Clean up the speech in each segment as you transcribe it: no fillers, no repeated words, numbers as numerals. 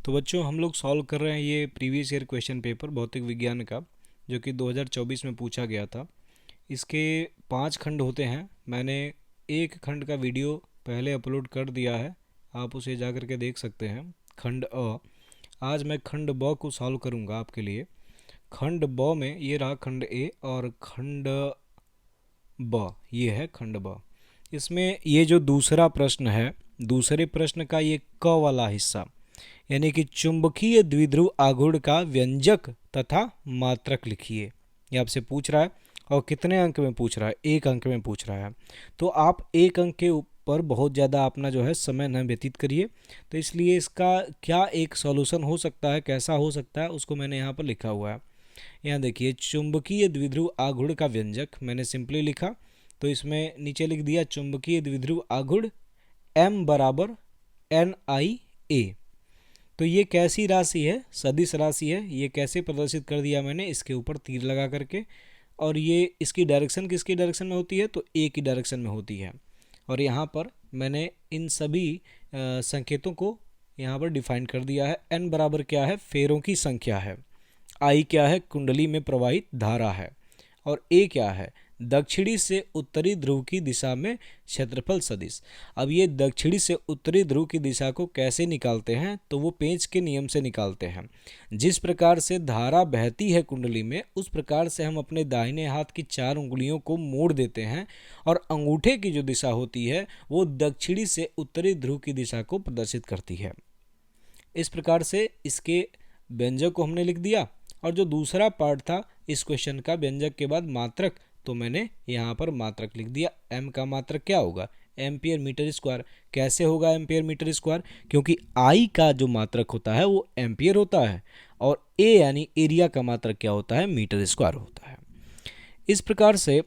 तो बच्चों हम लोग सॉल्व कर रहे हैं ये प्रीवियस ईयर क्वेश्चन पेपर भौतिक विज्ञान का, जो कि 2024 में पूछा गया था। इसके 5 खंड होते हैं। मैंने एक खंड का वीडियो पहले अपलोड कर दिया है, आप उसे जा कर के देख सकते हैं। खंड अ। आज मैं खंड ब को सॉल्व करूंगा आपके लिए। खंड ब में ये रहा खंड ए और खंड ब, ये है खंड ब। इसमें ये जो दूसरा प्रश्न है, दूसरे प्रश्न का ये क वाला हिस्सा, यानी कि चुंबकीय द्विध्रुव आघूर्ण का व्यंजक तथा मात्रक लिखिए, ये आपसे पूछ रहा है। और कितने अंक में पूछ रहा है? 1 अंक में पूछ रहा है। तो आप 1 अंक के ऊपर बहुत ज़्यादा अपना जो है समय न व्यतीत करिए। तो इसलिए इसका क्या एक सॉल्यूशन हो सकता है, कैसा हो सकता है, उसको मैंने यहाँ पर लिखा हुआ है। यहाँ देखिए, चुंबकीय द्विध्रुव आघूर्ण का व्यंजक मैंने सिंपली लिखा, तो इसमें नीचे लिख दिया चुंबकीय द्विध्रुव आघूर्ण m बराबर NiA। तो ये कैसी राशि है? सदिश राशि है। ये कैसे प्रदर्शित कर दिया मैंने? इसके ऊपर तीर लगा करके। और ये इसकी डायरेक्शन किसकी डायरेक्शन में होती है? तो ए की डायरेक्शन में होती है। और यहाँ पर मैंने इन सभी संकेतों को यहाँ पर डिफाइन कर दिया है। एन बराबर क्या है? फेरों की संख्या है। आई क्या है? कुंडली में प्रवाहित धारा है। और ए क्या है? दक्षिणी से उत्तरी ध्रुव की दिशा में क्षेत्रफल सदिश। अब ये दक्षिणी से उत्तरी ध्रुव की दिशा को कैसे निकालते हैं? तो वो पेंच के नियम से निकालते हैं। जिस प्रकार से धारा बहती है कुंडली में, उस प्रकार से हम अपने दाहिने हाथ की 4 उंगलियों को मोड़ देते हैं और अंगूठे की जो दिशा होती है वो दक्षिणी से उत्तरी ध्रुव की दिशा को प्रदर्शित करती है। इस प्रकार से इसके व्यंजक को हमने लिख दिया। और जो दूसरा पार्ट था इस क्वेश्चन का, व्यंजक के बाद मात्रक, तो मैंने यहाँ पर मात्रक लिख दिया। m का मात्रक क्या होगा? Ampere metre square. कैसे होगा एम्पियर मीटर स्क्वायर? क्योंकि I का जो मात्रक होता है वो एम्पियर होता है, और A यानी एरिया का मात्रक क्या होता है? मीटर स्क्वायर होता है। इस प्रकार से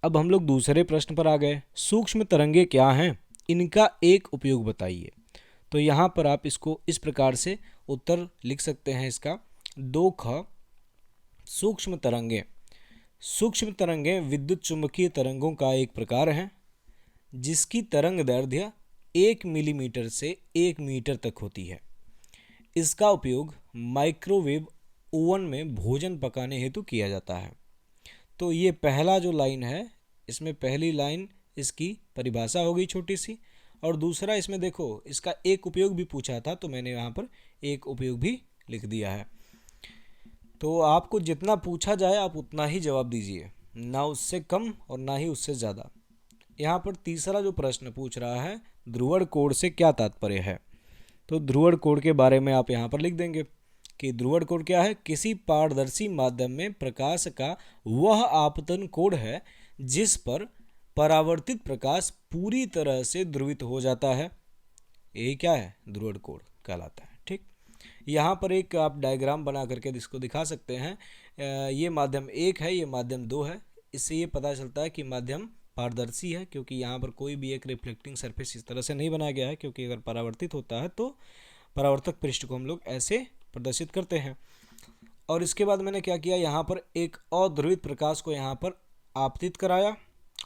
अब हम लोग दूसरे प्रश्न पर आ गए। सूक्ष्म तरंगे क्या हैं? इनका एक उपयोग बताइए। तो यहाँ पर आप इसको इस प्रकार से उत्तर लिख सकते हैं इसका। 2ख, सूक्ष्म तरंगे। सूक्ष्म तरंगें विद्युत चुंबकीय तरंगों का एक प्रकार है जिसकी तरंग दैर्ध्य 1 मिलीमीटर से 1 मीटर तक होती है। इसका उपयोग माइक्रोवेव ओवन में भोजन पकाने हेतु किया जाता है। तो ये पहला जो लाइन है, इसमें पहली लाइन इसकी परिभाषा हो गई छोटी सी। और दूसरा इसमें देखो, इसका एक उपयोग भी पूछा था, तो मैंने यहाँ पर एक उपयोग भी लिख दिया है। तो आपको जितना पूछा जाए आप उतना ही जवाब दीजिए, ना उससे कम और ना ही उससे ज़्यादा। यहाँ पर तीसरा जो प्रश्न पूछ रहा है, ध्रुवण कोण से क्या तात्पर्य है? तो ध्रुवण कोण के बारे में आप यहाँ पर लिख देंगे कि ध्रुवण कोण क्या है? किसी पारदर्शी माध्यम में प्रकाश का वह आपतन कोण है जिस पर परावर्तित प्रकाश पूरी तरह से ध्रुवित हो जाता है। ये क्या है? ध्रुवण कोण कहलाता है। ठीक, यहाँ पर एक आप डायग्राम बना करके इसको दिखा सकते हैं। ये माध्यम 1 है, ये माध्यम 2 है। इससे ये पता चलता है कि माध्यम पारदर्शी है, क्योंकि यहाँ पर कोई भी एक रिफ्लेक्टिंग सरफेस इस तरह से नहीं बनाया गया है, क्योंकि अगर परावर्तित होता है तो परावर्तक पृष्ठ को हम लोग ऐसे प्रदर्शित करते हैं। और इसके बाद मैंने क्या किया, यहाँ पर एक अध्रुवित प्रकाश को यहाँ पर आपतित कराया।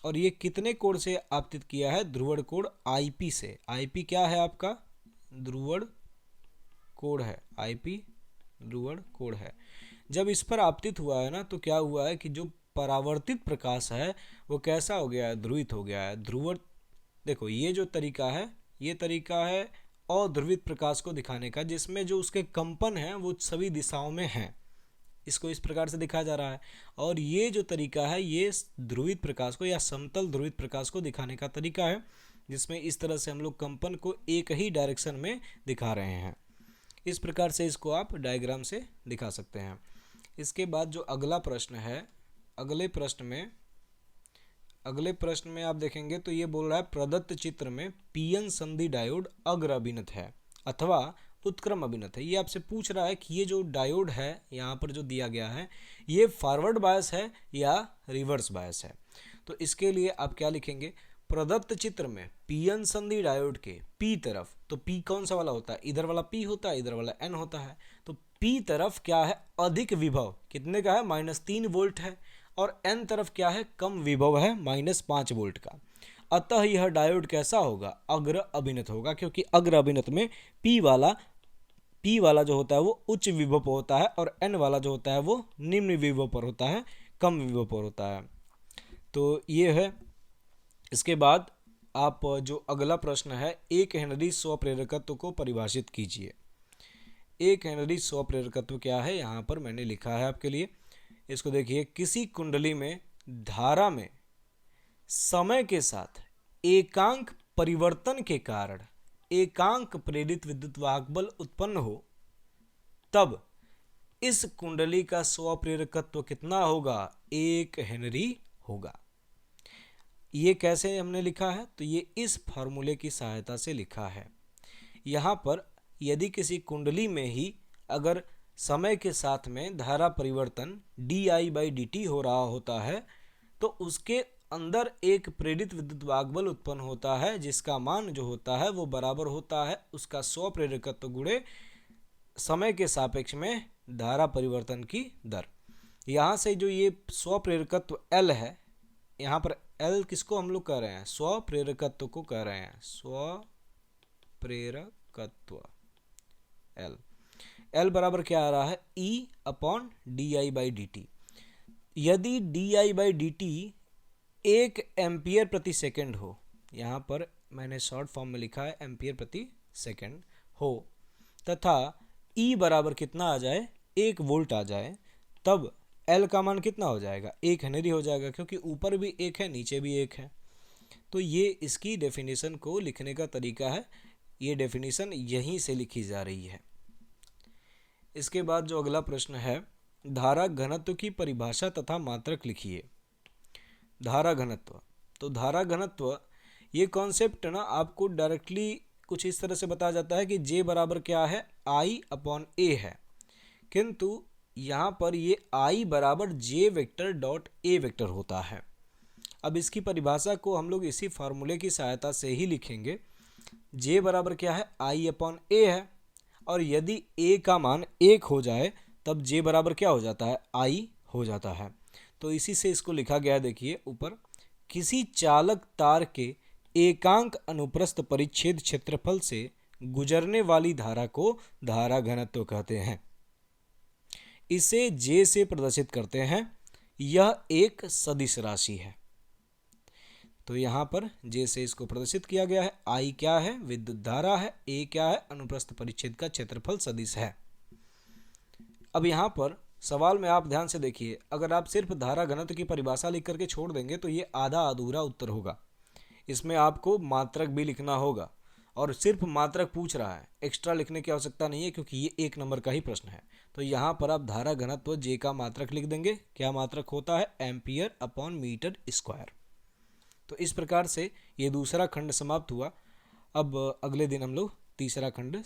और ये कितने कोण से आपतित किया है? ध्रुवण कोण IP से। IP क्या है आपका? ध्रुवण कोण है। IP ध्रुवण कोण है। जब इस पर आपतित हुआ है ना, तो क्या हुआ है कि जो परावर्तित प्रकाश है वो कैसा हो गया है? ध्रुवित हो गया है। ध्रुवण, देखो ये जो तरीका है, ये तरीका है अध्रुवित प्रकाश को दिखाने का, जिसमें जो उसके कंपन हैं वो सभी दिशाओं में हैं। इसको इस प्रकार से दिखाया जा रहा है। और ये जो तरीका है, ये ध्रुवित प्रकाश को या समतल ध्रुवित प्रकाश को दिखाने का तरीका है, जिसमें इस तरह से हम लोग कंपन को एक ही डायरेक्शन में दिखा रहे हैं। इस प्रकार से इसको आप डायग्राम से दिखा सकते हैं। इसके बाद जो अगला प्रश्न है, अगले प्रश्न में आप देखेंगे तो ये बोल रहा है, प्रदत्त चित्र में पीएन संधि डायोड अग्र अभिनत है अथवा उत्क्रम अभिनत है। ये आपसे पूछ रहा है कि ये जो डायोड है यहाँ पर जो दिया गया है, ये फॉरवर्ड बायस है या रिवर्स बायस है। तो इसके लिए आप क्या लिखेंगे? प्रदत्त चित्र में पीएन संधि डायोड के पी तरफ, तो पी कौन सा वाला होता है? इधर वाला पी होता है, इधर वाला एन होता है। तो पी तरफ क्या है? अधिक विभव कितने का है? -3 वोल्ट है। और एन तरफ क्या है? कम विभव है, -5 वोल्ट का। अतः यह डायोड कैसा होगा? अग्र अभिनत होगा, क्योंकि अग्र अभिनत में पी वाला P वाला जो होता है वो उच्च विभव पर होता है और N वाला जो होता है वो निम्न विभव पर होता है, कम विभव पर होता है। तो ये है। इसके बाद आप जो अगला प्रश्न है, 1 हेनरी स्वप्रेरकत्व को परिभाषित कीजिए। 1 हेनरी स्वप्रेरकत्व क्या है, यहाँ पर मैंने लिखा है आपके लिए। इसको देखिए, किसी कुंडली में धारा में समय के साथ एकांक परिवर्तन के कारण एकांक प्रेरित विद्युत वाहक बल उत्पन्न हो, तब इस कुंडली का स्वप्रेरकत्व कितना होगा, 1 हेनरी होगा। ये कैसे हमने लिखा है, तो ये इस फार्मूले की सहायता से लिखा है। यहाँ पर यदि किसी कुंडली में ही अगर समय के साथ में धारा परिवर्तन di/dt हो रहा होता है, तो उसके अंदर एक प्रेरित विद्युत वाहक बल उत्पन्न होता है, जिसका मान जो होता है वो बराबर होता है उसका स्वप्रेरकत्व गुणे समय के सापेक्ष में धारा परिवर्तन की दर। यहाँ से जो ये स्वप्रेरकत्व L है, यहाँ पर L किसको हम लोग कह रहे हैं, स्वप्रेरकत्व को कह रहे हैं, स्वप्रेरकत्व L बराबर क्या आ रहा है, E/di/dt। यदि di/dt 1 एम्पियर प्रति सेकंड हो, यहाँ पर मैंने शॉर्ट फॉर्म में लिखा है एम्पियर प्रति सेकंड हो, तथा E बराबर कितना आ जाए, 1 वोल्ट आ जाए, तब L का मान कितना हो जाएगा, 1 हेनरी हो जाएगा, क्योंकि ऊपर भी 1 है नीचे भी 1 है। तो ये इसकी डेफिनेशन को लिखने का तरीका है, ये डेफिनेशन यहीं से लिखी जा रही है। इसके बाद जो अगला प्रश्न है, धारा घनत्व की परिभाषा तथा मात्रक लिखिए। धारा घनत्व, तो धारा घनत्व ये कॉन्सेप्ट ना आपको डायरेक्टली कुछ इस तरह से बताया जाता है कि J बराबर क्या है, I/A है, किंतु यहाँ पर ये I बराबर J vector dot A vector होता है। अब इसकी परिभाषा को हम लोग इसी फार्मूले की सहायता से ही लिखेंगे। J बराबर क्या है, I/A है, और यदि A का मान 1 हो जाए तब J बराबर क्या हो जाता है, I हो जाता है। तो इसी से इसको लिखा गया, देखिए ऊपर, किसी चालक तार के एकांक अनुप्रस्थ परिच्छेद क्षेत्रफल से गुजरने वाली धारा को धारा घनत्व कहते हैं। इसे J से प्रदर्शित करते हैं। यह एक सदिश राशि है। तो यहाँ पर J से इसको प्रदर्शित किया गया है। I क्या है, विद्युत धारा है, A क्या है, अनुप्रस्थ परिच्छेद का क्षेत्रफल सदिश है। अब यहाँ पर सवाल में आप ध्यान से देखिए, अगर आप सिर्फ धारा घनत्व की परिभाषा लिख करके छोड़ देंगे तो ये आधा अधूरा उत्तर होगा। इसमें आपको मात्रक भी लिखना होगा, और सिर्फ मात्रक पूछ रहा है, एक्स्ट्रा लिखने की आवश्यकता नहीं है, क्योंकि ये 1 नंबर का ही प्रश्न है। तो यहाँ पर आप धारा घनत्व J का मात्रक लिख देंगे। क्या मात्रक होता है, एम्पियर/मीटर स्क्वायर। तो इस प्रकार से ये दूसरा खंड समाप्त हुआ। अब अगले दिन हम लोग तीसरा खंड